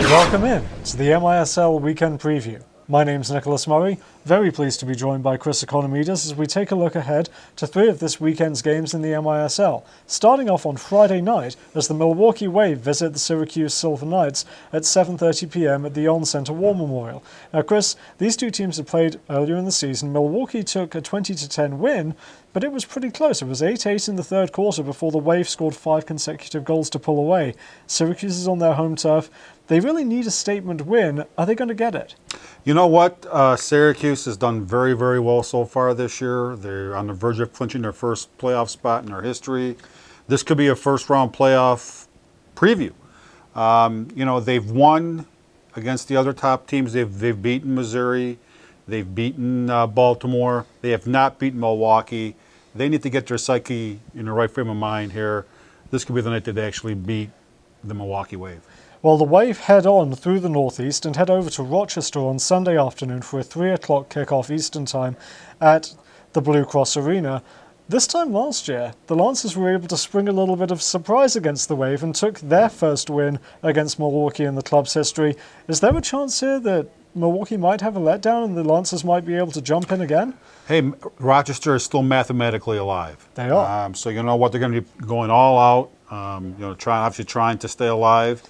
Welcome in to the MISL Weekend Preview. My name's Nicholas Murray, very pleased to be joined by Chris Economides as we take a look ahead to three of this weekend's games in the MISL, starting off on Friday night as the Milwaukee Wave visit the Syracuse Silver Knights at 7:30 p.m. at the On Center War Memorial. Now Chris, these two teams have played earlier in the season. Milwaukee took a 20-10 win, but it was pretty close. It was 8-8 in the third quarter before the Wave scored 5 consecutive goals to pull away. Syracuse is on their home turf. They really need a statement win. Are they going to get it? You know what? Syracuse has done very, very well so far this year. They're on the verge of clinching their first playoff spot in their history. This could be a first-round playoff preview. They've won against the other top teams. They've beaten Missouri. They've beaten Baltimore. They have not beaten Milwaukee. They need to get their psyche in the right frame of mind here. This could be the night that they actually beat the Milwaukee Wave. Well, the Wave head on through the Northeast and head over to Rochester on Sunday afternoon for a 3 o'clock kickoff Eastern Time at the Blue Cross Arena. This time last year, the Lancers were able to spring a little bit of surprise against the Wave and took their first win against Milwaukee in the club's history. Is there a chance here that Milwaukee might have a letdown and the Lancers might be able to jump in again? Hey, Rochester is still mathematically alive. They are. So you know what, they're going to be going all out, trying to stay alive.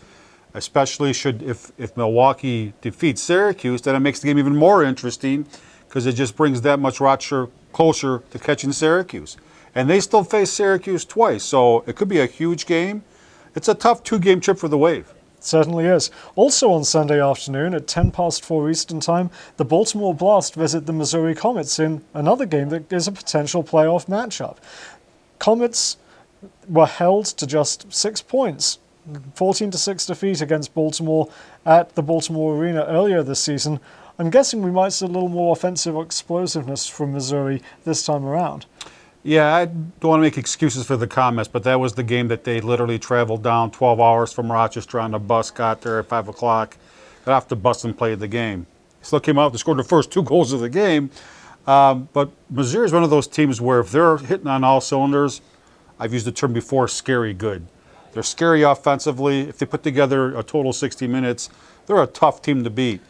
Especially if Milwaukee defeats Syracuse, then it makes the game even more interesting because it just brings that much Rochester closer to catching Syracuse. And they still face Syracuse twice, so it could be a huge game. It's a tough 2-game trip for the Wave. It certainly is. Also on Sunday afternoon at 4 Eastern Time, the Baltimore Blast visit the Missouri Comets in another game that is a potential playoff matchup. Comets were held to just 6 points. 14-6 defeat against Baltimore at the Baltimore Arena earlier this season. I'm guessing we might see a little more offensive explosiveness from Missouri this time around. Yeah, I don't want to make excuses for the Comets, but that was the game that they literally traveled down 12 hours from Rochester on the bus, got there at 5 o'clock, got off the bus and played the game. Still came out, they scored the first 2 goals of the game. But Missouri is one of those teams where if they're hitting on all cylinders, I've used the term before, scary good. They're scary offensively. If they put together a total 60 minutes, they're a tough team to beat.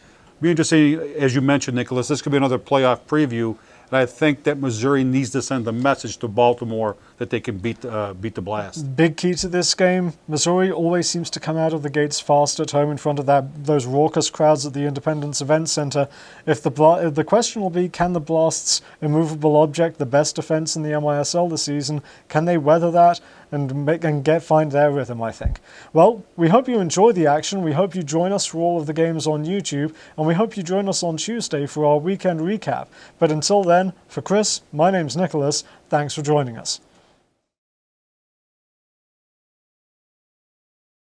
Be interesting, as you mentioned, Nicholas, this could be another playoff preview. And I think that Missouri needs to send a message to Baltimore that they can beat the Blast. Big key to this game, Missouri always seems to come out of the gates fast at home in front of those raucous crowds at the Independence Event Center. If the question will be, can the Blast's immovable object, the best defense in the MISL this season, can they weather that and find their rhythm, I think. Well, we hope you enjoy the action. We hope you join us for all of the games on YouTube, and we hope you join us on Tuesday for our weekend recap. But until then, for Chris, my name's Nicholas. Thanks for joining us.